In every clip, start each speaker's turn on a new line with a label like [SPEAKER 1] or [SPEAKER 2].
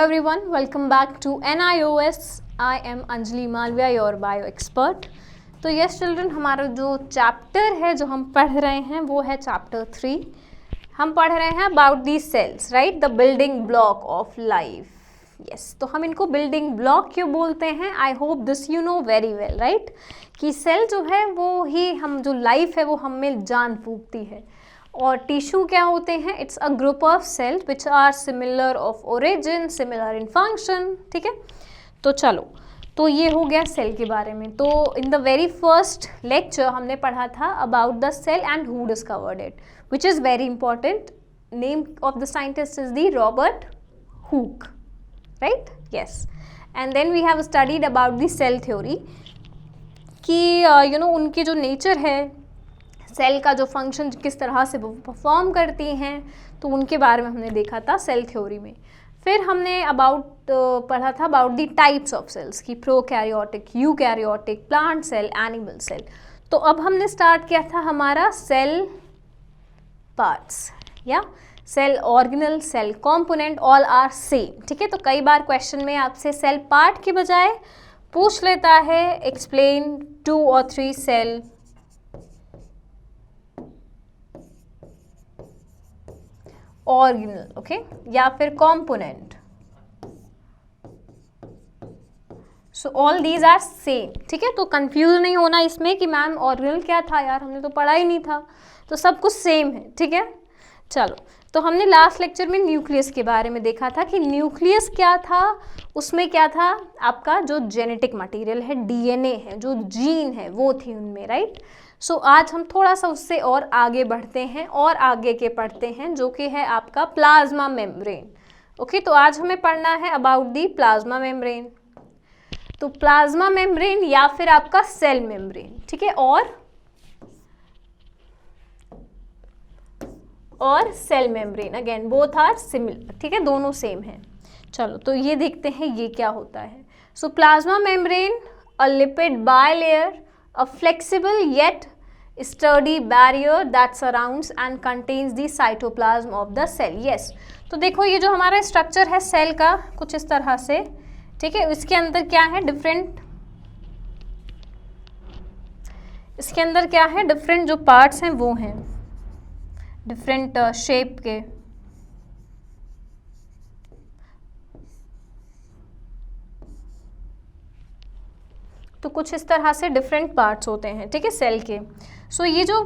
[SPEAKER 1] everyone, welcome back to NIOS. I am Anjali Malviya, your bio expert. तो yes children, हमारा जो chapter है जो हम पढ़ रहे हैं वो है चैप्टर 3. हम पढ़ रहे हैं about the cells, right, the building block of life. Yes, तो हम इनको बिल्डिंग ब्लॉक क्यों बोलते हैं? I hope this you know very well, right, कि सेल जो है वो ही हम जो लाइफ है वो हम में जान फूंकती है. और टिश्यू क्या होते हैं? It's a group of cells which are similar of origin, similar in function. ठीक है, तो चलो, तो ये हो गया सेल के बारे में. तो in the very first lecture हमने पढ़ा था about the cell and who discovered it, which is very important. Name of the scientist is the Robert Hooke, right. Yes, and then we have studied about the cell theory कि you know उनकी जो nature है, cell का जो function किस तरह से वो परफॉर्म करती हैं, तो उनके बारे में हमने देखा था सेल थ्योरी में. फिर हमने पढ़ा था about the types of cells की prokaryotic, eukaryotic, plant cell, animal cell. तो अब हमने स्टार्ट किया था हमारा सेल पार्ट्स या cell organelle, cell component, all are same. ठीक है, तो कई बार क्वेश्चन में आपसे सेल पार्ट के बजाय पूछ लेता है explain 2 or 3 cell organelle, okay, या फिर component. So all these are same. ठीक है, तो कंफ्यूज नहीं होना इसमें कि मैम ऑर्गेनल क्या था यार, हमने तो पढ़ा ही नहीं था. तो सब कुछ सेम है. ठीक है, चलो, तो हमने लास्ट लेक्चर में न्यूक्लियस के बारे में देखा था कि न्यूक्लियस क्या था. उसमें क्या था? आपका जो जेनेटिक मटेरियल है, डीएनए है, जो जीन है, वो थी उनमें, राइट. सो आज हम थोड़ा सा उससे और आगे बढ़ते हैं और आगे के पढ़ते हैं, जो कि है आपका प्लाज्मा मेम्ब्रेन. ओके, तो आज हमें पढ़ना है अबाउट दी प्लाज्मा मेम्ब्रेन. तो प्लाज्मा मेम्ब्रेन या फिर आपका सेल मेम्ब्रेन, ठीक है, और cell membrane again both are similar. ठीक है, दोनों सेम हैं. चलो, तो ये देखते हैं ये क्या होता है. सो plasma membrane, a lipid bilayer, a flexible yet sturdy barrier that surrounds and contains the cytoplasm of the cell. Yes, तो देखो ये जो हमारा स्ट्रक्चर है सेल का कुछ इस तरह से. ठीक है, इसके अंदर क्या है? इसके अंदर क्या है? डिफरेंट जो पार्ट्स हैं वो हैं डिफरेंट शेप के. तो कुछ इस तरह से डिफरेंट पार्ट्स होते हैं, ठीक है, सेल के. सो ये जो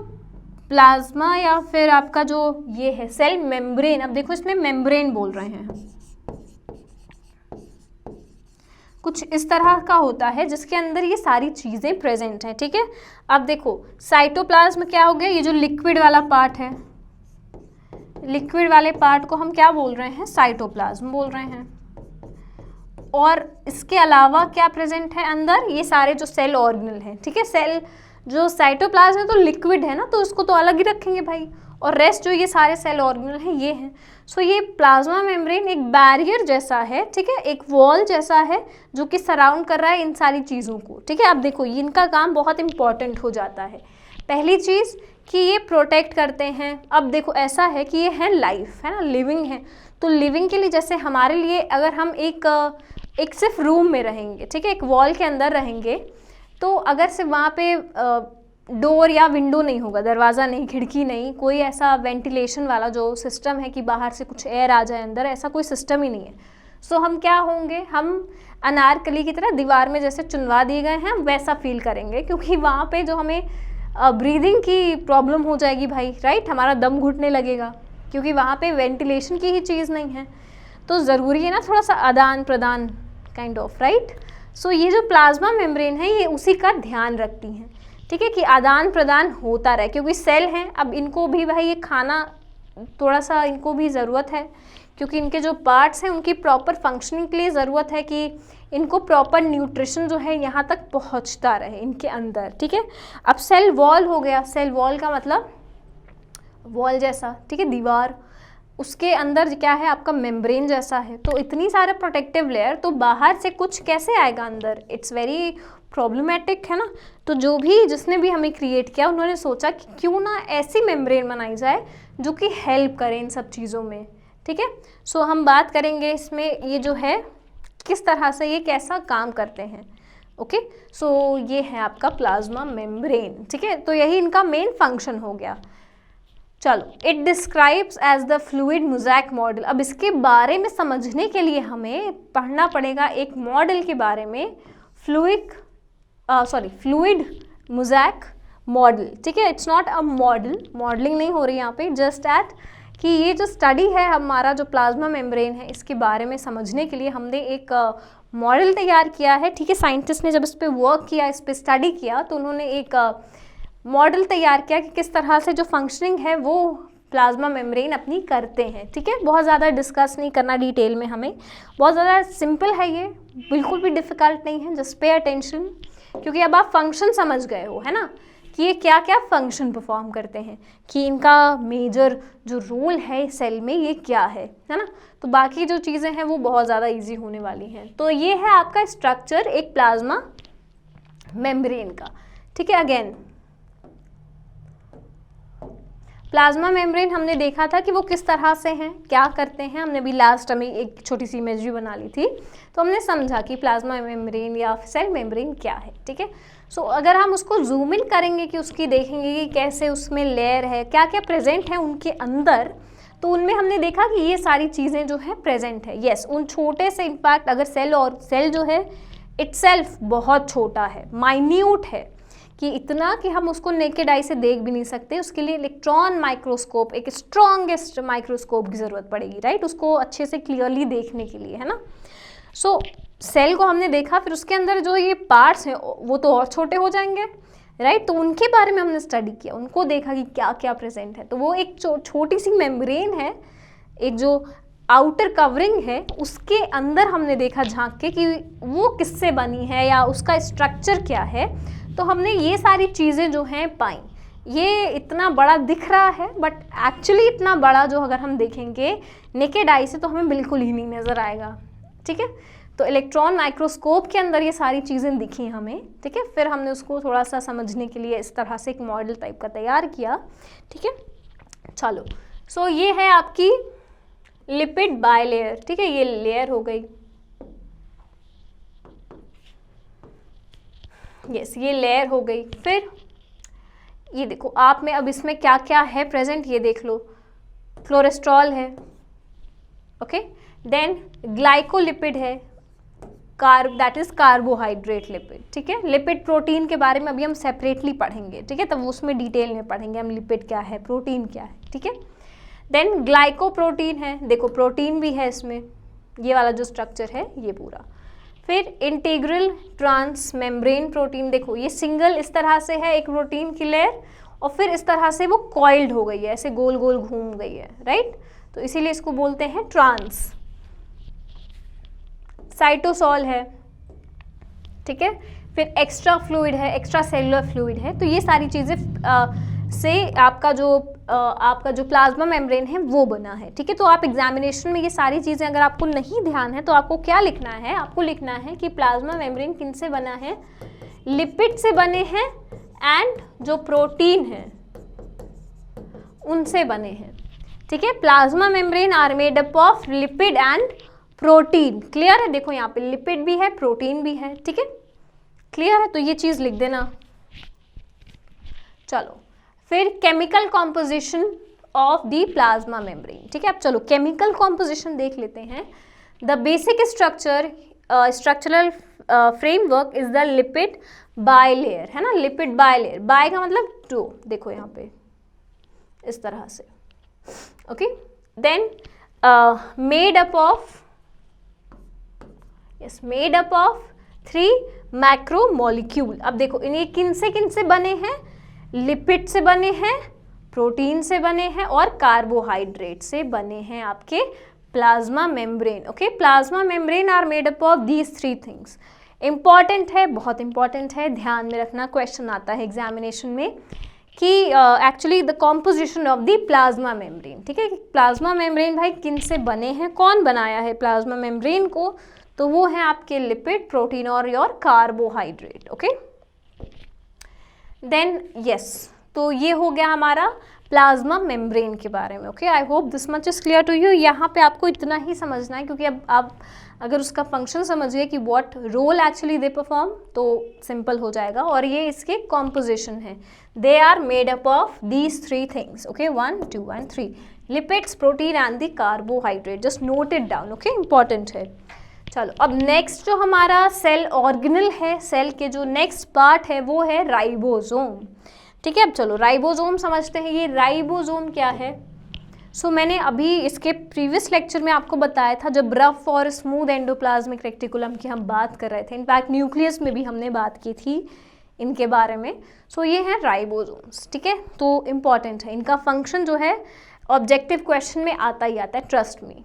[SPEAKER 1] प्लाज्मा या फिर आपका जो ये है सेल मेम्ब्रेन, अब देखो इसमें मेम्ब्रेन बोल रहे हैं, कुछ इस तरह का होता है जिसके अंदर ये सारी चीज़ें प्रेजेंट हैं. ठीक है, अब देखो साइटोप्लाज्म क्या हो गया? ये जो लिक्विड वाला पार्ट है, लिक्विड वाले पार्ट को हम क्या बोल रहे हैं? साइटोप्लाज्म बोल रहे हैं. और इसके अलावा क्या प्रेजेंट है अंदर? ये सारे जो सेल ऑर्गेनल हैं. ठीक है, सेल जो साइटोप्लाज्म है तो लिक्विड है ना, तो उसको तो अलग ही रखेंगे भाई, और रेस्ट जो ये सारे सेल ऑर्गेनल हैं ये हैं. सो ये प्लाज्मा मेम्ब्रेन एक बैरियर जैसा है, ठीक है, एक वॉल जैसा है जो कि सराउंड कर रहा है इन सारी चीज़ों को. ठीक है, अब देखो इनका काम बहुत इंपॉर्टेंट हो जाता है. पहली चीज़ कि ये प्रोटेक्ट करते हैं. अब देखो ऐसा है कि ये है लाइफ, है ना, लिविंग है. तो लिविंग के लिए जैसे हमारे लिए अगर हम एक सिर्फ रूम में रहेंगे, ठीक है, एक वॉल के अंदर रहेंगे, तो अगर सिर्फ वहाँ पे डोर या विंडो नहीं होगा, दरवाज़ा नहीं, खिड़की नहीं, कोई ऐसा वेंटिलेशन वाला जो सिस्टम है कि बाहर से कुछ एयर आ जाए अंदर, ऐसा कोई सिस्टम ही नहीं है. सो हम क्या होंगे? हम अनारकली की तरह दीवार में जैसे चुनवा दिए गए हैं वैसा फील करेंगे, क्योंकि वहाँ पे जो हमें ब्रीदिंग की प्रॉब्लम हो जाएगी भाई, राइट, हमारा दम घुटने लगेगा, क्योंकि वहाँ पे वेंटिलेशन की ही चीज़ नहीं है. तो ज़रूरी है ना थोड़ा सा आदान प्रदान काइंड ऑफ, राइट. सो ये जो प्लाज्मा मेम्ब्रेन है ये उसी का ध्यान रखती हैं. ठीक है, कि आदान प्रदान होता रहे, क्योंकि सेल हैं, अब इनको भी भाई ये खाना थोड़ा सा इनको भी ज़रूरत है, क्योंकि इनके जो पार्ट्स हैं उनकी प्रॉपर फंक्शनिंग के लिए ज़रूरत है कि इनको प्रॉपर न्यूट्रिशन जो है यहाँ तक पहुँचता रहे इनके अंदर. ठीक है, अब सेल वॉल हो गया. सेल वॉल का मतलब वॉल जैसा, ठीक है, दीवार, उसके अंदर क्या है? आपका मेम्ब्रेन जैसा है. तो इतनी सारे प्रोटेक्टिव लेयर, तो बाहर से कुछ कैसे आएगा अंदर? इट्स वेरी प्रॉब्लमेटिक, है ना. तो जो भी जिसने भी हमें क्रिएट किया उन्होंने सोचा कि क्यों ना ऐसी मेम्ब्रेन बनाई जाए जो कि हेल्प करे इन सब चीज़ों में. ठीक है। सो हम बात करेंगे इसमें ये जो है किस तरह से ये कैसा काम करते हैं। ओके, सो ये है आपका प्लाज्मा मेम्ब्रेन, ठीक है। तो यही इनका मेन फंक्शन हो गया। चलो, it describes as the fluid mosaic model. अब इसके बारे में समझने के लिए हमें पढ़ना पड़ेगा एक मॉडल के बारे में, फ्लूइड मोज़ेक मॉडल, ठीक है। It's not a model, modelling नहीं हो रही यहाँ पे, जस्ट एट कि ये जो स्टडी है हमारा जो प्लाज्मा मेम्ब्रेन है इसके बारे में समझने के लिए हमने एक मॉडल तैयार किया है, ठीक है। साइंटिस्ट ने जब इस पर वर्क किया, इस पर स्टडी किया, तो उन्होंने एक मॉडल तैयार किया कि किस तरह से जो फंक्शनिंग है वो प्लाज्मा मेम्ब्रेन अपनी करते हैं, ठीक है। बहुत ज़्यादा डिस्कस नहीं करना डिटेल में हमें, बहुत ज़्यादा सिंपल है ये, बिल्कुल भी डिफ़िकल्ट नहीं है, जस्ट पे अटेंशन, क्योंकि अब आप फंक्शन समझ गए हो, है ना, कि ये क्या क्या फंक्शन परफॉर्म करते हैं, कि इनका मेजर जो रोल है सेल में ये क्या है ना। तो बाकी जो चीज़ें हैं वो बहुत ज़्यादा इजी होने वाली हैं। तो ये है आपका स्ट्रक्चर एक प्लाज्मा मेम्ब्रेन का, ठीक है। अगेन प्लाज्मा मेम्ब्रेन हमने देखा था कि वो किस तरह से हैं, क्या करते हैं, हमने भी लास्ट में एक छोटी सी इमेज भी बना ली थी, तो हमने समझा कि प्लाज्मा मेम्ब्रेन या सेल मेम्ब्रेन क्या है, ठीक है। सो अगर हम उसको जूम इन करेंगे कि उसकी देखेंगे कि कैसे उसमें लेयर है, क्या क्या प्रेजेंट है उनके अंदर, तो उनमें हमने देखा कि ये सारी चीज़ें जो है प्रेजेंट है। येस, उन छोटे से इम्पैक्ट, अगर सेल जो है इटसेल्फ बहुत छोटा है, माइन्यूट है, कि इतना कि हम उसको नेकेड आई से देख भी नहीं सकते, उसके लिए इलेक्ट्रॉन माइक्रोस्कोप, एक स्ट्रॉन्गेस्ट माइक्रोस्कोप की ज़रूरत पड़ेगी, राइट, उसको अच्छे से क्लियरली देखने के लिए, है ना। सो सेल को हमने देखा, फिर उसके अंदर जो ये पार्ट्स हैं वो तो और छोटे हो जाएंगे, राइट, तो उनके बारे में हमने स्टडी किया, उनको देखा कि क्या क्या प्रेजेंट है। तो वो एक छोटी सी मेम्ब्रेन है, एक जो आउटर कवरिंग है, उसके अंदर हमने देखा झांक के कि वो किससे बनी है या उसका स्ट्रक्चर क्या है। तो हमने ये सारी चीज़ें जो हैं पाई। ये इतना बड़ा दिख रहा है, बट एक्चुअली इतना बड़ा जो अगर हम देखेंगे नेकेड आई से तो हमें बिल्कुल ही नहीं नज़र आएगा, ठीक है। तो इलेक्ट्रॉन माइक्रोस्कोप के अंदर ये सारी चीज़ें दिखी हमें, ठीक है। फिर हमने उसको थोड़ा सा समझने के लिए इस तरह से एक मॉडल टाइप का तैयार किया, ठीक है। चलो, सो ये है आपकी लिपिड बायलेयर, ठीक है, ये लेयर हो गई, यस, ये लेयर हो गई। फिर ये देखो आप में अब इसमें क्या क्या है प्रेजेंट, ये देख लो, कोलेस्ट्रॉल है, ओके, देन ग्लाइकोलिपिड है, दैट इज कार्बोहाइड्रेट लिपिड, ठीक है। लिपिड प्रोटीन के बारे में अभी हम सेपरेटली पढ़ेंगे, ठीक है, तब उसमें डिटेल में पढ़ेंगे हम लिपिड क्या है, प्रोटीन क्या है, ठीक है। देन ग्लाइकोप्रोटीन है, देखो प्रोटीन भी है इसमें, ये वाला जो स्ट्रक्चर है ये पूरा। फिर इंटीग्रल ट्रांस मेम्ब्रेन प्रोटीन, देखो ये सिंगल इस तरह से है एक प्रोटीन की लेयर, और फिर इस तरह से वो कॉइल्ड हो गई है, ऐसे गोल गोल घूम गई है, राइट, तो इसीलिए इसको बोलते हैं ट्रांस। साइटोसॉल है, ठीक है। फिर एक्स्ट्रा फ्लूइड है, एक्स्ट्रा सेलुलर फ्लूइड है। तो ये सारी चीज़ें से आपका जो प्लाज्मा मेम्ब्रेन है वो बना है, ठीक है। तो आप एग्जामिनेशन में ये सारी चीज़ें अगर आपको नहीं ध्यान है तो आपको क्या लिखना है, आपको लिखना है कि प्लाज्मा मेम्ब्रेन किन से बना है, लिपिड से बने हैं, एंड जो प्रोटीन है उनसे बने हैं, ठीक है। Plasma membrane are made up of lipid and protein, clear है। देखो यहाँ पे लिपिड भी है, प्रोटीन भी है, ठीक है, क्लियर है। तो ये चीज़ लिख देना। चलो, फिर chemical composition of the plasma membrane, ठीक है। अब चलो केमिकल कॉम्पोजिशन देख लेते हैं। The basic structural framework is the lipid bilayer, है ना, लिपिड बायलेयर, बाय का मतलब टू, देखो यहाँ पे इस तरह से, okay. Then made up of 3 macromolecule. अब देखो इन्हें किन से बने हैं, लिपिड से बने हैं, प्रोटीन से बने हैं, और कार्बोहाइड्रेट से बने हैं आपके plasma membrane, okay. Plasma membrane are made up of these 3 things. Important है, बहुत इंपॉर्टेंट है, ध्यान में रखना, क्वेश्चन आता है एग्जामिनेशन में कि actually the composition of the plasma membrane, ठीक है। प्लाज्मा मेम्ब्रेन भाई किन से बने हैं, कौन बनाया है प्लाज्मा मेम्ब्रेन को, तो वो है आपके लिपिड, प्रोटीन और your carbohydrate, okay. Then yes, तो तो ये हो गया हमारा प्लाज्मा मेम्ब्रेन के बारे में। Okay, I hope this much is clear to you. यहाँ पे आपको इतना ही समझना है, क्योंकि अब आप अगर उसका फंक्शन समझिए कि what role actually they perform, तो सिंपल हो जाएगा। और ये इसके कॉम्पोजिशन है, they are made up of these 3 things. Okay, 1 2 and 3, lipids, protein and the carbohydrate. Just note it down. Okay, important है। चलो, अब नेक्स्ट जो हमारा सेल ऑर्गेनल है, सेल के जो नेक्स्ट पार्ट है वो है राइबोसोम। ठीक है, अब चलो राइबोसोम समझते हैं। ये राइबोसोम क्या है? मैंने अभी इसके प्रीवियस लेक्चर में आपको बताया था, जब रफ और स्मूथ एंडोप्लाज्मिक रेक्टिकुलम की हम बात कर रहे थे, इनफैक्ट न्यूक्लियस में भी हमने बात की थी इनके बारे में। ये हैं राइबोसोम्स। ठीक है, तो इम्पॉर्टेंट है। इनका फंक्शन जो है ऑब्जेक्टिव क्वेश्चन में आता ही आता है, trust me,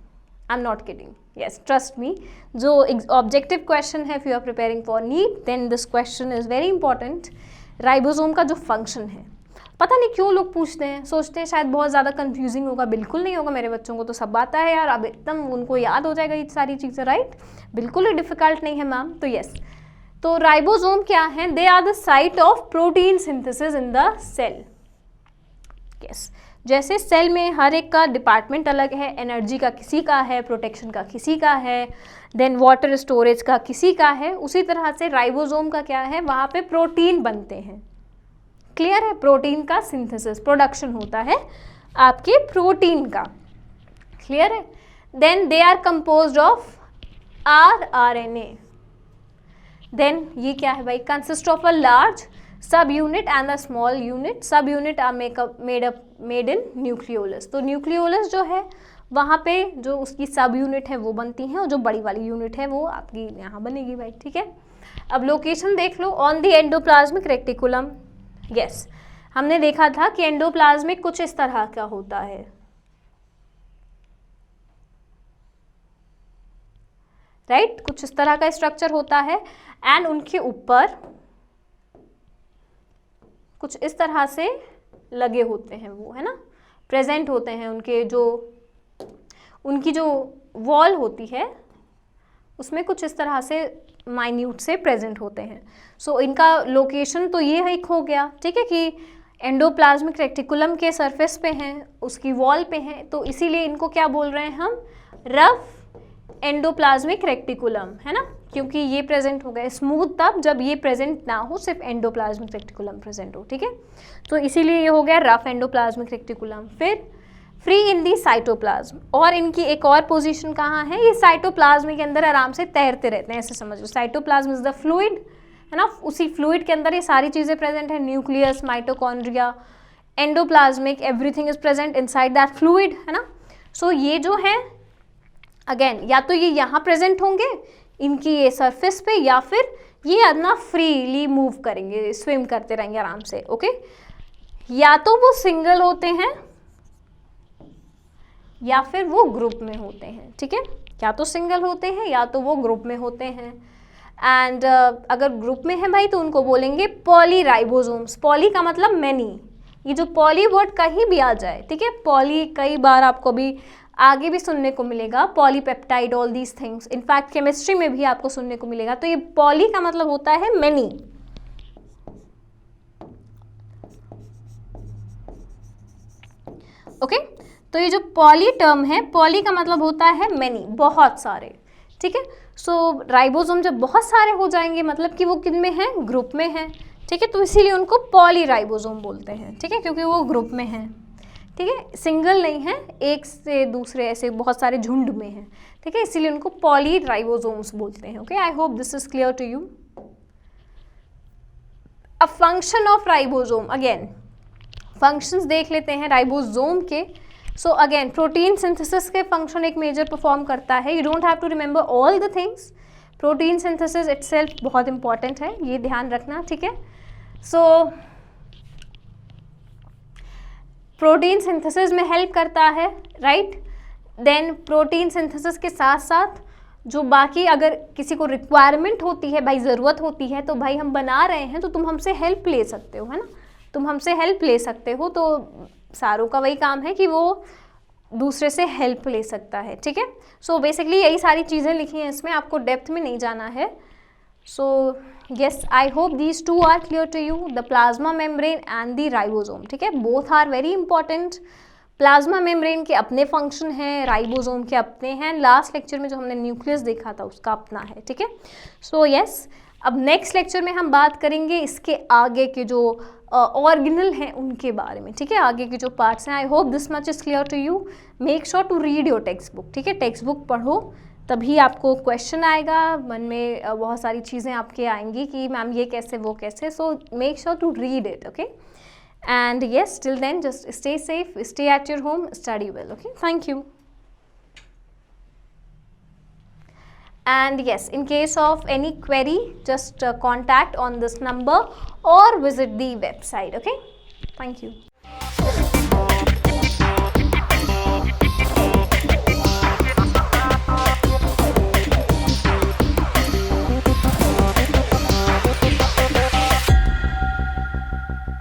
[SPEAKER 1] I am not kidding, yes trust me. जो ऑब्जेक्टिव क्वेश्चन है, if you are preparing for NEET, then this question is very important. Ribosome का जो फंक्शन है, पता नहीं क्यों लोग पूछते हैं, सोचते हैं शायद बहुत ज़्यादा कंफ्यूजिंग होगा। बिल्कुल नहीं होगा, मेरे बच्चों को तो सब आता है यार, अब एकदम उनको याद हो जाएगा ये सारी चीज़ें, राइट? बिल्कुल ही डिफिकल्ट नहीं है मैम। तो यस, तो राइबोसोम क्या है? They are the site of protein synthesis in the cell. Yes, जैसे सेल में हर एक का डिपार्टमेंट अलग है, एनर्जी का किसी का है, प्रोटेक्शन का किसी का है, देन वाटर स्टोरेज का किसी का है, उसी तरह से राइबोसोम का क्या है? वहाँ पे प्रोटीन बनते हैं। क्लियर है? प्रोटीन का सिंथेसिस, प्रोडक्शन होता है आपके प्रोटीन का। क्लियर है? Then they are composed of rRNA। Then ये क्या है भाई? Consist of a large subunit and a small unit. Subunit are made in nucleolus. तो न्यूक्लियोलस जो है वहाँ पे जो उसकी सब यूनिट है वो बनती हैं, और जो बड़ी वाली यूनिट है वो आपकी यहाँ बनेगी भाई। ठीक है, अब लोकेशन देख लो, on the endoplasmic reticulum. Yes, हमने देखा था कि एंडोप्लाज्मिक कुछ इस तरह का होता है, राइट? कुछ इस तरह का स्ट्रक्चर होता है, एंड उनके ऊपर कुछ इस तरह से लगे होते हैं वो, है ना, प्रेजेंट होते हैं। उनकी जो वॉल होती है उसमें कुछ इस तरह से माइन्यूट से प्रेजेंट होते हैं। इनका लोकेशन तो ये एक हो गया, ठीक है, कि एंडोप्लाज्मिक रेक्टिकुलम के सरफेस पे हैं, उसकी वॉल पे हैं, तो इसीलिए इनको क्या बोल रहे हैं हम? रफ एंडोप्लाज्मिक रेक्टिकुलम, है ना, क्योंकि ये प्रेजेंट हो गए। स्मूथ तब जब ये प्रेजेंट ना हो, सिर्फ एंडोप्लाज्मिक रेक्टिकुलम प्रेजेंट हो। ठीक है, तो इसीलिए ये हो गया रफ एंडोप्लाज्मिक रेक्टिकुलम। फिर फ्री इन दी साइटोप्लाज्म, और इनकी एक और पोजीशन कहाँ है? ये साइटोप्लाज्म के अंदर आराम से तैरते रहते हैं, ऐसे समझ लो। साइटोप्लाज्म इज द फ्लूइड, है ना, उसी फ्लूइड के अंदर ये सारी चीज़ें प्रेजेंट है। Nucleus, mitochondria, endoplasmic, everything is present inside that fluid, है ना। ये जो है अगेन, या तो ये यहाँ प्रेजेंट होंगे इनकी ये सरफेस पे, या फिर ये अपना फ्रीली मूव करेंगे, स्विम करते रहेंगे आराम से। ओके, या तो वो सिंगल होते हैं या फिर वो ग्रुप में होते हैं। ठीक है, या तो सिंगल होते हैं या तो वो ग्रुप में होते हैं। एंड अगर ग्रुप में है भाई तो उनको बोलेंगे पॉलीराइबोसोम्स। पॉली का मतलब मैनी। ये जो पॉली वर्ड कहीं भी आ जाए, ठीक है, पॉली कई बार आपको भी आगे भी सुनने को मिलेगा, polypeptide, all these things, in fact chemistry में भी आपको सुनने को मिलेगा। तो ये पॉली का मतलब होता है मैनी। ओके, तो ये जो पॉली टर्म है, पॉली का मतलब होता है मैनी, बहुत सारे। ठीक है, राइबोसोम जब बहुत सारे हो जाएंगे मतलब कि वो किन में हैं? ग्रुप में हैं। ठीक है, तो इसीलिए उनको पॉलीराइबोसोम बोलते हैं। ठीक है, क्योंकि वो ग्रुप में हैं। ठीक है, सिंगल नहीं है, एक से दूसरे ऐसे बहुत सारे झुंड में हैं। ठीक है, इसीलिए उनको पॉलीराइबोसोम्स बोलते हैं। Okay, I hope this is clear to you. अब function of ribosome, again functions देख लेते हैं राइबोसोम के। अगेन प्रोटीन सिंथेसिस के फंक्शन एक मेजर परफॉर्म करता है। You don't have to remember all the things, protein synthesis itself बहुत इंपॉर्टेंट है, ये ध्यान रखना। ठीक है, प्रोटीन सिंथेसिस में हेल्प करता है, राइट। देन प्रोटीन सिंथेसिस के साथ साथ जो बाकी अगर किसी को रिक्वायरमेंट होती है, भाई ज़रूरत होती है, तो भाई हम बना रहे हैं तो तुम हमसे हेल्प ले सकते हो, है ना, तुम हमसे हेल्प ले सकते हो। तो सारों का वही काम है कि वो दूसरे से हेल्प ले सकता है। ठीक है, बेसिकली यही सारी चीज़ें लिखी हैं इसमें, आपको डेप्थ में नहीं जाना है। So yes, I hope these two are clear to you, the plasma membrane and the ribosome. ठीक है, both are very important. Plasma membrane के अपने फंक्शन हैं, राइबोसोम के अपने हैं. लास्ट लेक्चर में जो हमने न्यूक्लियस देखा था उसका अपना है. ठीक है, सो यस, अब नेक्स्ट लेक्चर में हम बात करेंगे इसके आगे के जो ऑर्गेनल हैं उनके बारे में. ठीक है, आगे के जो पार्ट्स हैं. I hope this much is clear to you. Make sure to read your textbook. ठीक है, टेक्स्ट बुक पढ़ो, तभी आपको क्वेश्चन आएगा, मन में बहुत सारी चीज़ें आपके आएंगी कि मैम ये कैसे वो कैसे. So make sure to read it. Okay, and yes, till then just stay safe, stay at your home, study well. Okay, thank you. And yes, in case of any query, just contact on this number or visit the website. Okay, thank you.